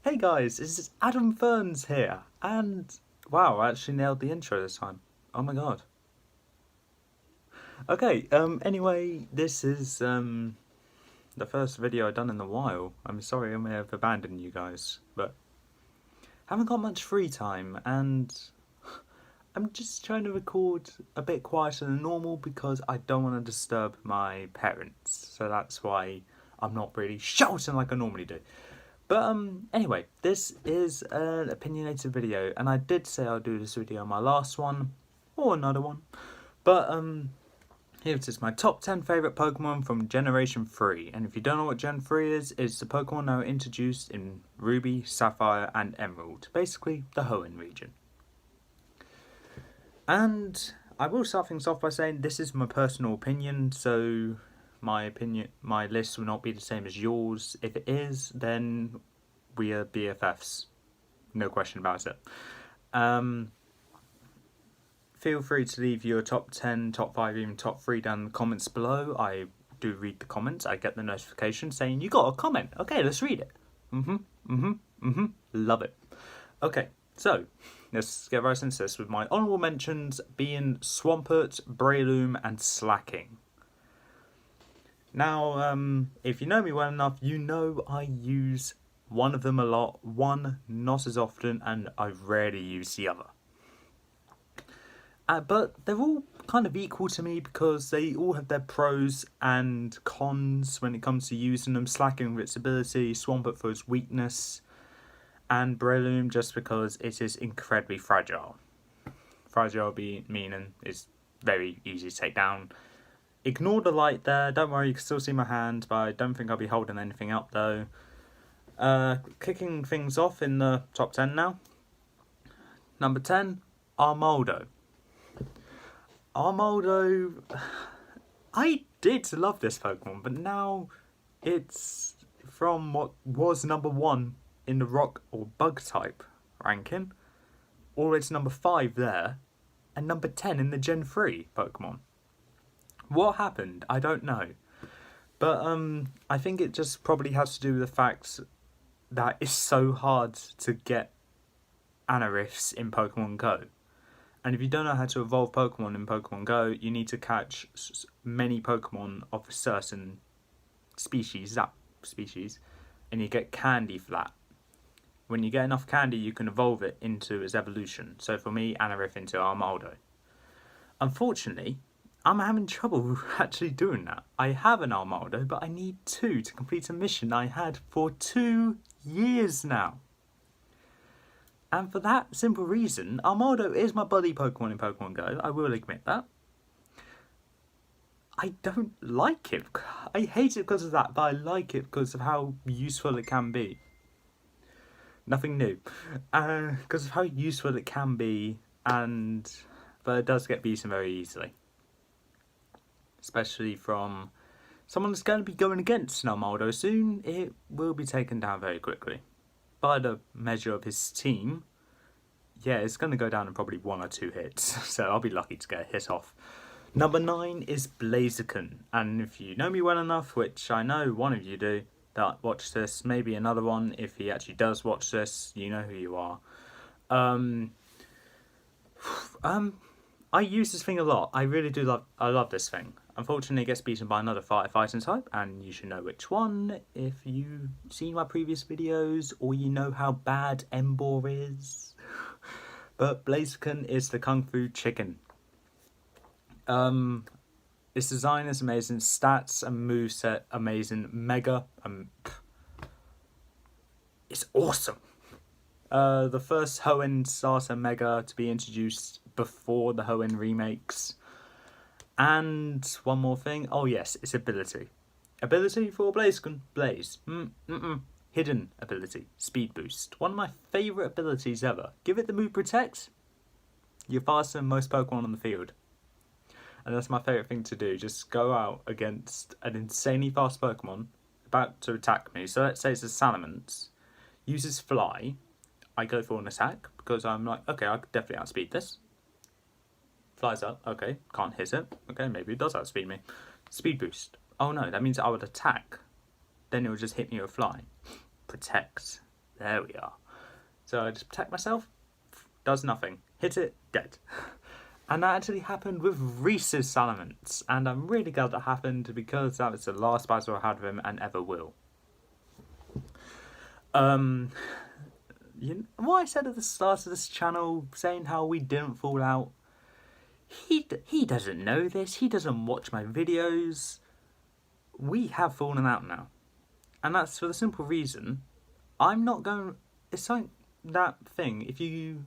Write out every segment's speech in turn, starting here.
Hey guys, this is Adam Ferns here, and wow, I actually nailed the intro this time. Oh my god. Okay, anyway, this is the first video I've done in a while. I'm sorry I may have abandoned you guys, but haven't got much free time, and I'm just trying to record a bit quieter than normal because I don't want to disturb my parents. So that's why I'm not really shouting like I normally do. But anyway, this is an opinionated video, and I did say I'll do this video on my last one, or another one. But here it is, my top 10 favourite Pokemon from Generation 3. And if you don't know what Gen 3 is, it's the Pokemon that were introduced in Ruby, Sapphire and Emerald. Basically, the Hoenn region. And I will start things off by saying this is my personal opinion, so my list will not be the same as yours. If it is, then we are BFFs. No question about it. Feel free to leave your top 10, top 5, even top 3 down in the comments below. I do read the comments. I get the notification saying, you got a comment. Okay, let's read it. Love it. Okay, so let's get right into this with my honourable mentions being Swampert, Breloom and Slacking. Now, if you know me well enough, you know I use one of them a lot, one not as often, and I rarely use the other. But they're all kind of equal to me because they all have their pros and cons when it comes to using them. Slacking for its ability, Swampert for its weakness, and Breloom just because it is incredibly fragile. Fragile meaning it's very easy to take down. Ignore the light there, don't worry, you can still see my hand, but I don't think I'll be holding anything up though. Kicking things off in the top 10 now. Number 10, Armaldo. Armaldo, I did love this Pokemon, but now it's from what was number 1 in the rock or bug type ranking, or it's number 5 there, and number 10 in the Gen 3 Pokemon. What happened? I don't know. But I think it just probably has to do with the fact that it's so hard to get Anoriths in Pokemon Go. And if you don't know how to evolve Pokemon in Pokemon Go, you need to catch many Pokemon of a certain species, and you get candy for that. When you get enough candy, you can evolve it into its evolution. So for me, Anorith into Armaldo. Unfortunately, I'm having trouble actually doing that. I have an Armaldo, but I need 2 to complete a mission I had for 2 years now. And for that simple reason, Armaldo is my buddy Pokemon in Pokemon Go. I will admit that. I don't like it. I hate it because of that, but I like it because of how useful it can be. Nothing new. Because of how useful it can be, but it does get beaten very easily. Especially from someone that's going to be going against Armaldo soon, it will be taken down very quickly. By the measure of his team, yeah, it's going to go down in probably 1 or 2 hits, so I'll be lucky to get a hit off. Number 9 is Blaziken, and if you know me well enough, which I know one of you do, that watch this, maybe another one, if he actually does watch this, you know who you are. I use this thing a lot. I really do I love this thing. Unfortunately, it gets beaten by another fighting type, and you should know which one if you've seen my previous videos, or you know how bad Emboar is. But Blaziken is the Kung Fu Chicken. Its design is amazing, stats and moveset amazing, mega, it's awesome. The first Hoenn starter mega to be introduced before the Hoenn remakes. And one more thing, oh yes, its ability. Ability for Blaziken, Blaze. Hidden ability, Speed Boost. One of my favourite abilities ever. Give it the move Protect, you're faster than most Pokemon on the field. And that's my favourite thing to do, just go out against an insanely fast Pokemon about to attack me. So let's say it's a Salamence, uses Fly, I go for an attack because I'm like, okay, I could definitely outspeed this. Flies up, okay, can't hit it, okay, maybe it does outspeed me. Speed Boost, oh no, that means I would attack, then it would just hit me with Fly. Protect, There we are. So I just protect myself, does nothing. Hit it, dead. And that actually happened with Reese's Salamence, and I'm really glad that happened because that was the last battle I had with him and ever will. What I said at the start of this channel, saying how we didn't fall out, he doesn't know this, he doesn't watch my videos. We have fallen out now. And that's for the simple reason, I'm not going... It's like that thing, if you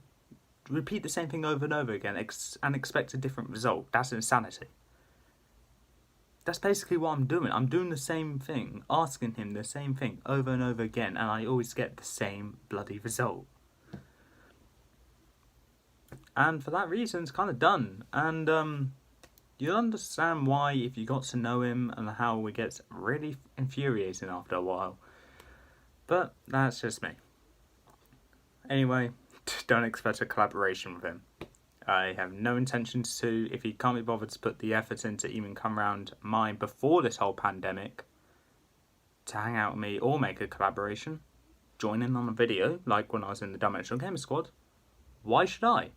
repeat the same thing over and over again and expect a different result, that's insanity. That's basically what I'm doing. I'm doing the same thing, asking him the same thing over and over again, and I always get the same bloody result. And for that reason, it's kind of done. And you'll understand why if you got to know him and how it gets really infuriating after a while. But that's just me. Anyway, don't expect a collaboration with him. I have no intentions to. If he can't be bothered to put the effort in to even come round mine before this whole pandemic to hang out with me or make a collaboration, join in on a video like when I was in the Dimensional Gamer Squad, why should I?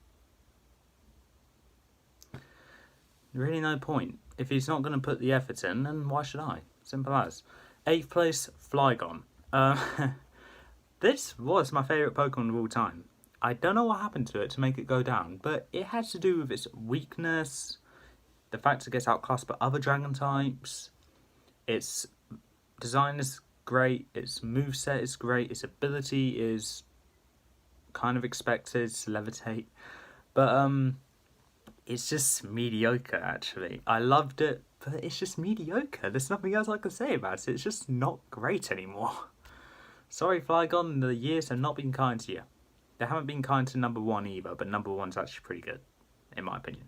Really no point. If he's not going to put the effort in, then why should I? Simple as. 8th place, Flygon. This was my favourite Pokemon of all time. I don't know what happened to it to make it go down, but it has to do with its weakness, the fact it gets outclassed by other Dragon types, its design is great, its moveset is great, its ability is kind of expected to levitate, but it's just mediocre actually. I loved it, but it's just mediocre. There's nothing else I can say about it. It's just not great anymore. Sorry Flygon, the years have not been kind to you. They haven't been kind to number 1 either, but number 1's actually pretty good, in my opinion.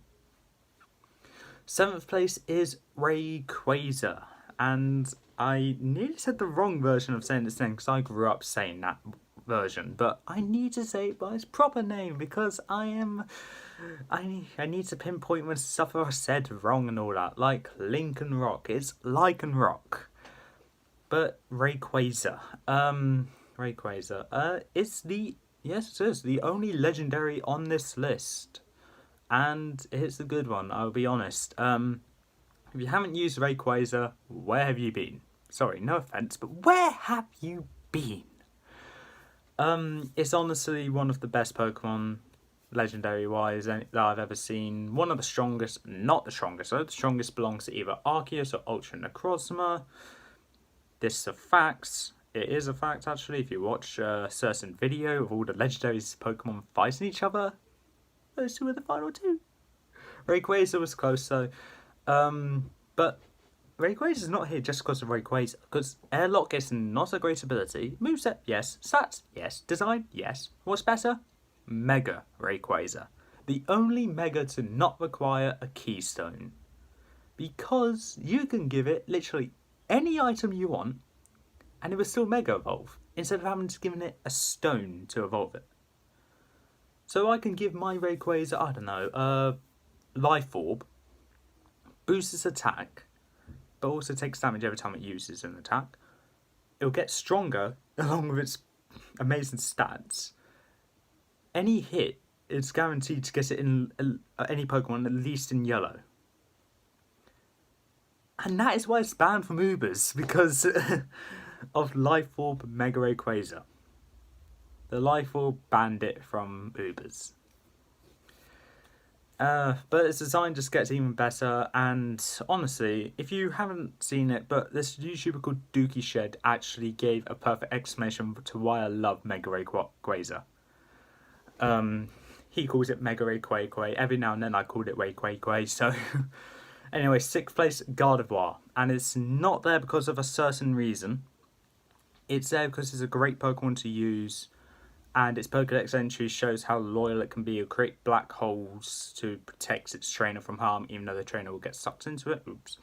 7th place is Rayquaza, and I nearly said the wrong version of saying this name because I grew up saying that version, but I need to say it by its proper name because I need to pinpoint when stuff I said wrong and all that, like Lincoln Rock. It's Lycan Rock. But Rayquaza. Rayquaza. It's the... Yes, it is. The only legendary on this list. And it's a good one, I'll be honest. If you haven't used Rayquaza, where have you been? Sorry, no offence, but where have you been? It's honestly one of the best Pokemon, legendary-wise, that I've ever seen. One of the strongest, not the strongest, though. The strongest belongs to either Arceus or Ultra Necrozma. This is a fact. It is a fact, actually, if you watch a certain video of all the legendaries Pokemon fighting each other. Those two are the final two. Rayquaza was close, though. But Rayquaza's not here just because of Rayquaza. Because Airlock is not a great ability. Moveset, yes. Stats, yes. Design, yes. What's better? Mega Rayquaza. The only Mega to not require a Keystone. Because you can give it literally any item you want, and it will still Mega Evolve, instead of having to give it a stone to evolve it. So I can give my Rayquaza, I don't know, Life Orb, boosts its attack, but also takes damage every time it uses an attack. It'll get stronger, along with its amazing stats. Any hit, it's guaranteed to get it in any Pokemon, at least in yellow. And that is why it's banned from Ubers, because of Life Orb Mega Rayquaza. The Life Orb banned it from Ubers. But its design just gets even better, and honestly, if you haven't seen it, but this YouTuber called Dookie Shed actually gave a perfect explanation to why I love Mega Rayquaza. He calls it Mega Rayquaza. Every now and then I called it Rayquaza, so... Anyway, 6th place, Gardevoir. And it's not there because of a certain reason. It's there because it's a great Pokemon to use. And its Pokedex entry shows how loyal it can be. It'll create black holes to protect its trainer from harm, even though the trainer will get sucked into it. Oops.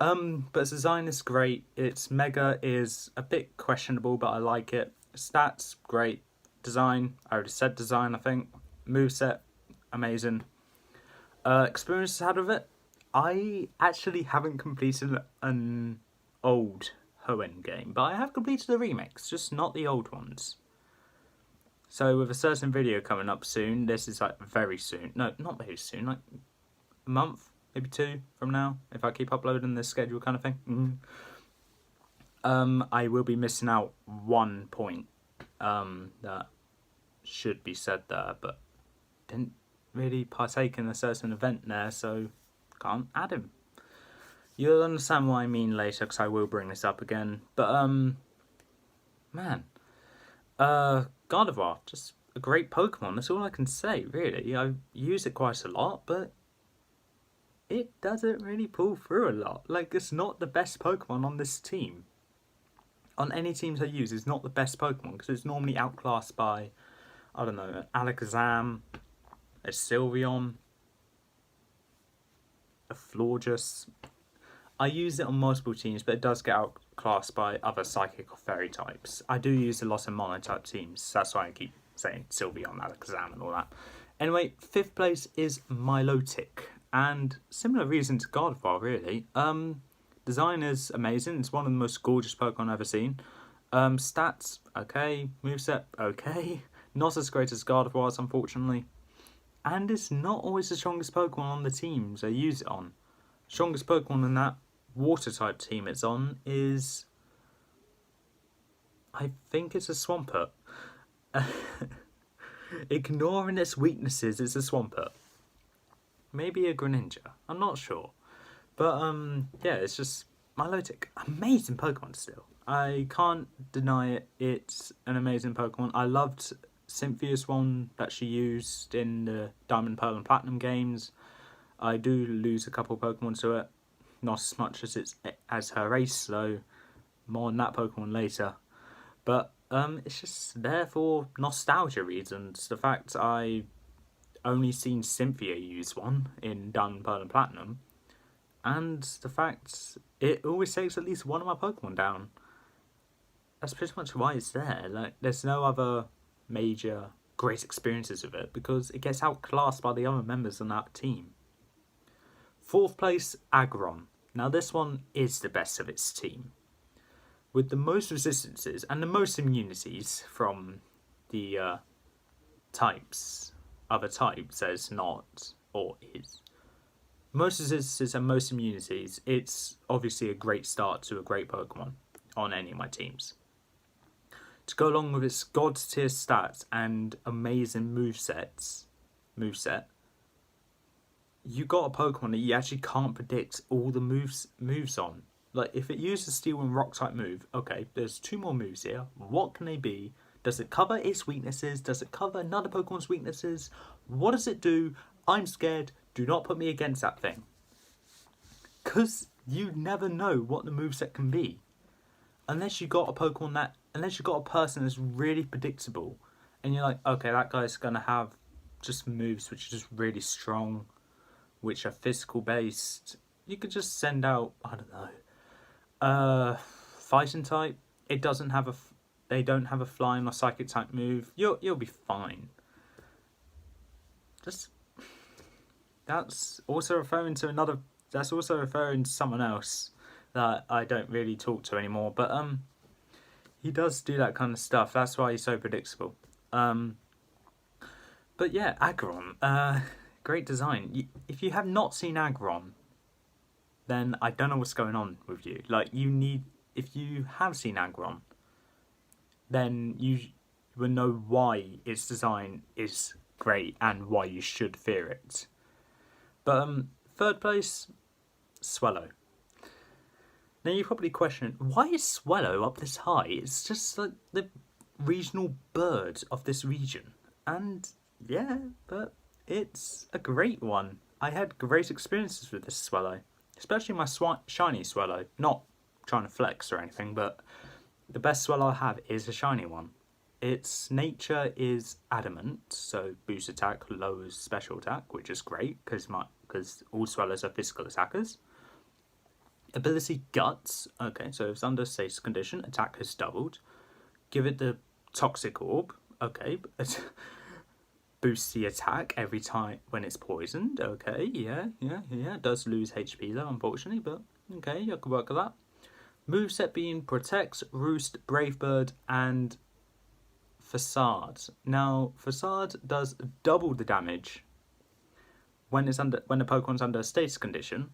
But its design is great. Its Mega is a bit questionable, but I like it. Stats, great. Design, I already said design, I think. Moveset, amazing. Experience I had with it. I actually haven't completed an old Hoenn game, but I have completed the remakes, just not the old ones. So with a certain video coming up soon, this is like very soon. No, not very soon, like a month, maybe 2 from now, if I keep uploading this schedule kind of thing. I will be missing out 1 point that should be said there, but didn't really partake in a certain event there, so can't add him. You'll understand what I mean later, because I will bring this up again. But, man. Gardevoir, just a great Pokemon. That's all I can say, really. I use it quite a lot, but it doesn't really pull through a lot. Like, it's not the best Pokemon on this team. On any teams I use, it's not the best Pokemon, because it's normally outclassed by, I don't know, an Alakazam, a Sylveon, a Florges. I use it on multiple teams, but it does get outclassed by other Psychic or Fairy types. I do use a lot of Mono-type teams, that's why I keep saying Sylveon, Alakazam and all that. Anyway, 5th place is Milotic, and similar reason to Gardevoir, really. Design is amazing, it's one of the most gorgeous Pokemon I've ever seen. Stats, okay. Moveset, okay. Not as great as Gardevoir's, unfortunately. And it's not always the strongest Pokemon on the teams I use it on. Strongest Pokemon in that Water-type team it's on is... I think it's a Swampert. Ignoring its weaknesses, it's a Swampert. Maybe a Greninja, I'm not sure. But, yeah, it's just Milotic. Amazing Pokemon still. I can't deny it, it's an amazing Pokemon. I loved Cynthia's one that she used in the Diamond, Pearl and Platinum games. I do lose a couple Pokemon to it, not as much as her race, though. More on that Pokemon later. But it's just there for nostalgia reasons. The fact I only seen Cynthia use one in Diamond, Pearl and Platinum, and the fact it always takes at least one of my Pokemon down. That's pretty much why it's there. Like, there's no other major great experiences with it, because it gets outclassed by the other members on that team. 4th place, Aggron. Now this one is the best of its team, with the most resistances and the most immunities from the types. Other types, there's not, or is. Most resistances and most immunities, it's obviously a great start to a great Pokemon on any of my teams. To go along with its god tier stats and amazing moveset, you got a Pokemon that you actually can't predict all the moves on. Like, if it uses a Steel and Rock type move, okay, there's 2 more moves here. What can they be? Does it cover its weaknesses? Does it cover another Pokemon's weaknesses? What does it do? I'm scared. Do not put me against that thing. Because you never know what the moveset can be. Unless you got a person that's really predictable. And you're like, okay, that guy's going to have just moves which are just really strong, which are physical based. You could just send out, I don't know, fighting type. They don't have a flying or psychic type move. You'll be fine. That's also referring to someone else that I don't really talk to anymore. But he does do that kind of stuff. That's why he's so predictable. But yeah, Aggron. Great design. If you have not seen Aggron, then I don't know what's going on with you. Like, if you have seen Aggron, then you will know why its design is great and why you should fear it. But 3rd place, Swellow. Now you probably question, why is Swellow up this high? It's just like the regional bird of this region. And yeah, but it's a great one. I had great experiences with this Swellow, especially my shiny Swellow. Not trying to flex or anything, but the best Swellow I have is a shiny one. Its nature is adamant, so boost attack lowers special attack, which is great because all Swellows are physical attackers. Ability Guts, okay, so if it's under status condition, attack has doubled. Give it the Toxic Orb, okay, boosts the attack every time when it's poisoned, okay, yeah, it does lose HP though, unfortunately, but okay, you can work with that. Moveset being Protect, Roost, Brave Bird, and Facade. Now, Facade does double the damage when the Pokemon's under a status condition.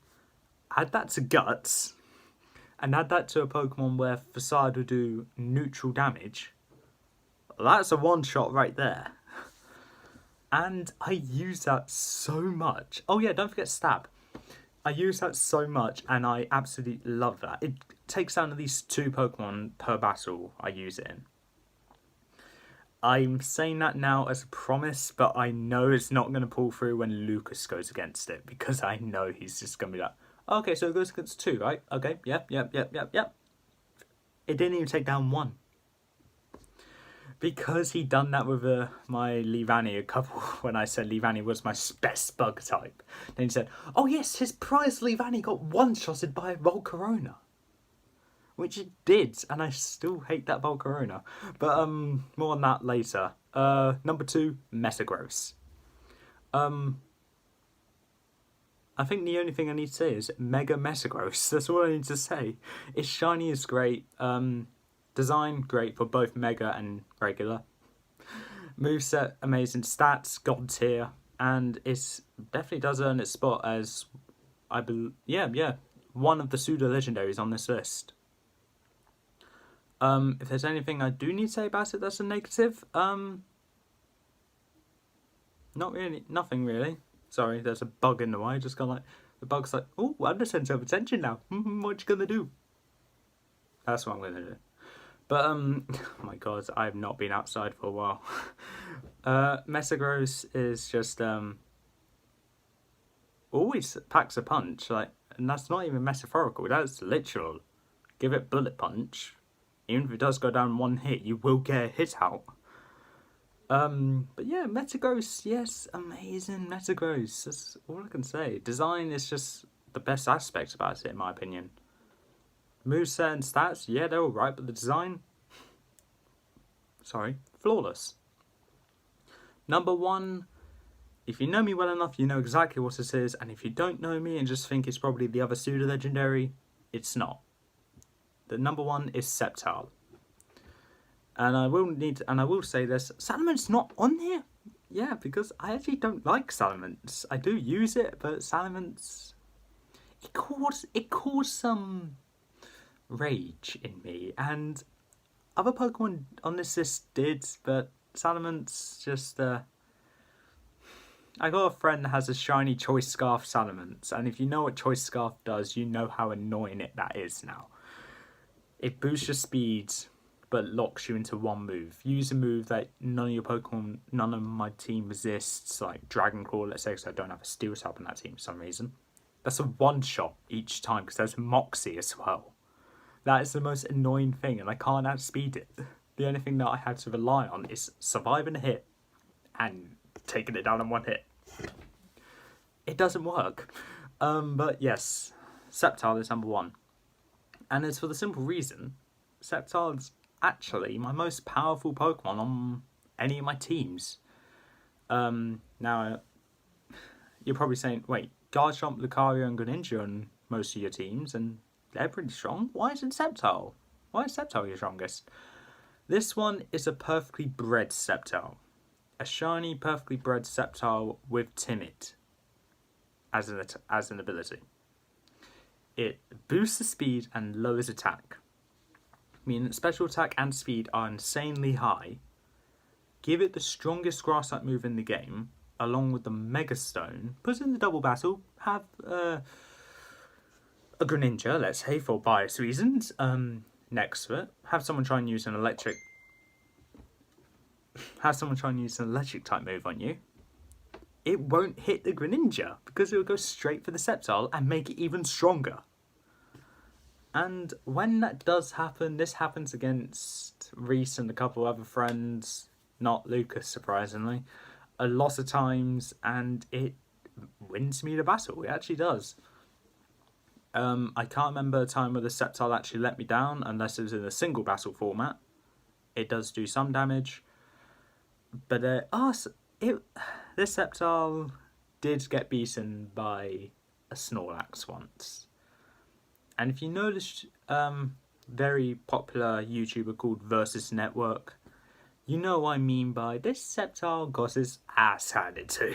Add that to Guts, and add that to a Pokemon where Facade will do neutral damage. That's a one-shot right there. And I use that so much. Oh yeah, don't forget Stab. I use that so much, and I absolutely love that. It takes down at least 2 Pokemon per battle I use it in. I'm saying that now as a promise, but I know it's not going to pull through when Lucas goes against it, because I know he's just going to be like, okay, so it goes against 2, right? Okay, yep. It didn't even take down 1. Because he done that with my Leavanny a couple when I said Leavanny was my best bug type. Then he said, oh yes, his prize Leavanny got one-shotted by Volcarona. Which it did, and I still hate that Volcarona. But more on that later. Number 2, Metagross. I think the only thing I need to say is Mega Metagross. That's all I need to say. Its shiny is great. Design great for both Mega and regular. Moveset amazing. Stats god tier, and it definitely does earn its spot as one of the pseudo legendaries on this list. If there's anything I do need to say about it that's a negative, not really, nothing really. Sorry, there's a bug in the way. Just kind of like the bug's like, oh, I'm the centre of attention now. What you gonna do? That's what I'm gonna do. But, oh my god, I've not been outside for a while. Metagross is just, always packs a punch, like, and that's not even metaphorical, that's literal. Give it bullet punch. Even if it does go down 1 hit, you will get a hit out. But yeah, Metagross, yes, amazing Metagross. That's all I can say. Design is just the best aspect about it, in my opinion. Moveset and stats, yeah, they're alright, but the design, flawless. Number 1, if you know me well enough, you know exactly what it is, and if you don't know me and just think it's probably the other pseudo legendary, it's not. The number 1 is Sceptile. And I will say this, Salamance's not on here. Yeah, because I actually don't like Salamence. I do use it, but Salamence, it caused some rage in me, and other Pokemon on this list did, but Salamence just I got a friend that has a shiny Choice Scarf Salamence, and if you know what Choice Scarf does, you know how annoying that is now. It boosts your speed but locks you into one move. Use a move that none of my team resists, like Dragon Claw, let's say, because I don't have a Steel type on that team for some reason. That's a one-shot each time, because there's Moxie as well. That is the most annoying thing, and I can't outspeed it. The only thing that I had to rely on is surviving a hit and taking it down in 1 hit. It doesn't work. But yes, Sceptile is number 1. And it's for the simple reason, Sceptile's actually my most powerful Pokemon on any of my teams. Now, you're probably saying, wait, Garchomp, Lucario and Greninja on most of your teams, and they're pretty strong. Why isn't Sceptile? Why is Sceptile your strongest? This one is a perfectly bred Sceptile. A shiny, perfectly bred Sceptile with Timid as an ability. It boosts the speed and lowers attack, meaning special attack and speed are insanely high. Give it the strongest grass type move in the game, along with the Mega Stone. Put in the double battle. Have a Greninja, let's say, for bias reasons, next to it. Have someone try and use an electric. Have someone try and use an electric type move on you. It won't hit the Greninja because it will go straight for the Sceptile and make it even stronger. And when that does happen, this happens against Reese and a couple other friends, not Lucas surprisingly, a lot of times, and it wins me the battle. It actually does. I can't remember a time where the Sceptile actually let me down unless it was in a single battle format. It does do some damage, but this Sceptile did get beaten by a Snorlax once. And if you know this very popular YouTuber called Versus Network, you know what I mean by this Sceptile got his ass handed to.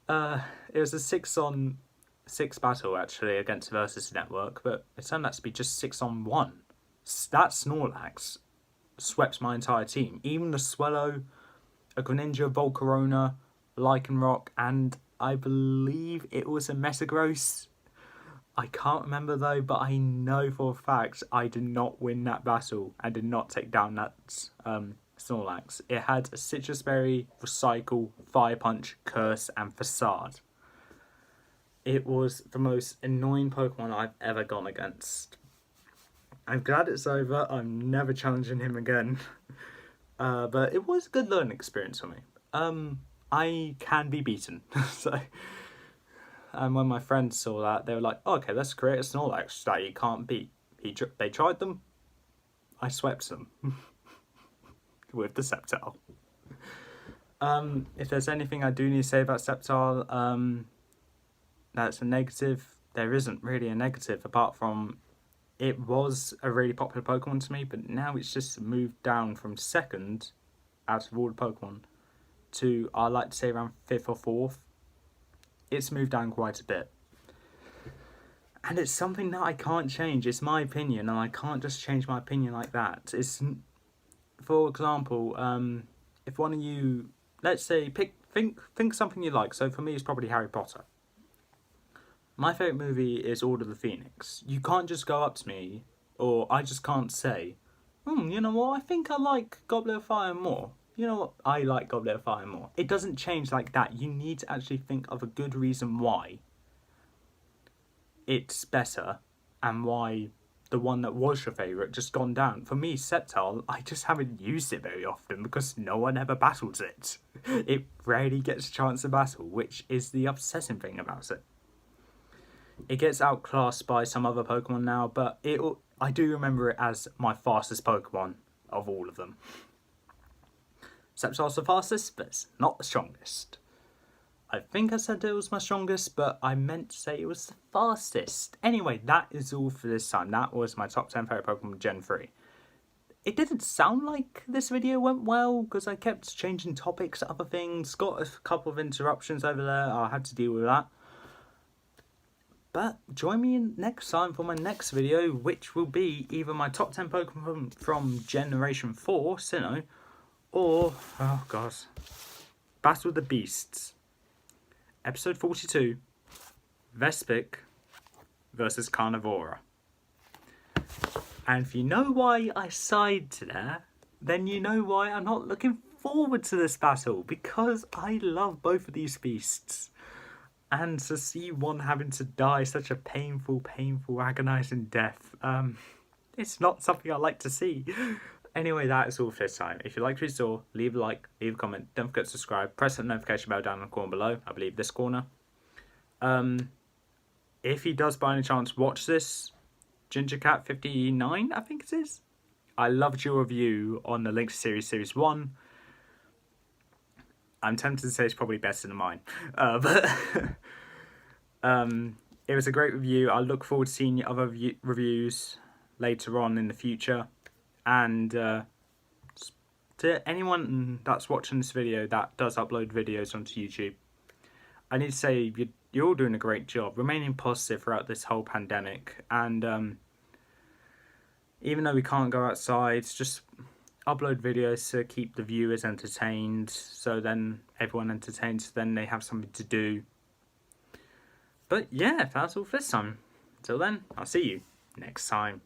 It was a 6-on-6 battle actually against Versus Network, but it turned out to be just 6-on-1. That Snorlax swept my entire team. Even the Swellow, a Greninja, Volcarona, Lycanroc, and I believe it was a Metagross. I can't remember though, but I know for a fact I did not win that battle and did not take down that Snorlax. It had a Citrus Berry, Recycle, Fire Punch, Curse, and Facade. It was the most annoying Pokemon I've ever gone against. I'm glad it's over. I'm never challenging him again. But it was a good learning experience for me. I can be beaten. So, and when my friends saw that, they were like, oh, okay, let's create a Snorlax that you can't beat. They tried them. I swept them. With the Sceptile. If there's anything I do need to say about Sceptile, that's a negative. There isn't really a negative apart from it was a really popular Pokemon to me, but now it's just moved down from second out of all the Pokemon to, I like to say, around 5th or 4th. It's moved down quite a bit. And it's something that I can't change. It's my opinion, and I can't just change my opinion like that. It's, for example, if one of you, let's say, think something you like. So for me, it's probably Harry Potter. My favourite movie is Order of the Phoenix. You can't just go up to me, or I just can't say, you know what, I think I like Goblet of Fire more. You know what, I like Goblet of Fire more. It doesn't change like that. You need to actually think of a good reason why it's better and why the one that was your favourite just gone down. For me, Sceptile, I just haven't used it very often because no one ever battles it. It rarely gets a chance to battle, which is the upsetting thing about it. It gets outclassed by some other Pokemon now, but I do remember it as my fastest Pokemon of all of them. Sceptile's the fastest, but it's not the strongest. I think I said it was my strongest, but I meant to say it was the fastest. Anyway, that is all for this time. That was my top 10 favourite Pokemon Gen 3. It didn't sound like this video went well, because I kept changing topics to other things. Got a couple of interruptions over there. I had to deal with that. But join me next time for my next video, which will be either my top 10 Pokemon from Generation 4, Sinnoh, or, oh god, Battle of the Beasts. Episode 42, Vespic versus Carnivora. And if you know why I sighed there, then you know why I'm not looking forward to this battle, because I love both of these beasts. And to see one having to die such a painful, agonising death, it's not something I like to see. Anyway, that is all for this time. If you liked what you saw, leave a like, leave a comment, don't forget to subscribe, press that notification bell down in the corner below, I believe this corner. If he does by any chance watch this, GingerCat59, I think it is. I loved your review on the Link Series 1. I'm tempted to say it's probably better than mine. But it was a great review. I look forward to seeing your other reviews later on in the future. And to anyone that's watching this video that does upload videos onto YouTube, I need to say you're all doing a great job, remaining positive throughout this whole pandemic. And even though we can't go outside, just upload videos to keep the viewers entertained, so then everyone entertained, so then they have something to do. But yeah, that's all for this time. Until then, I'll see you next time.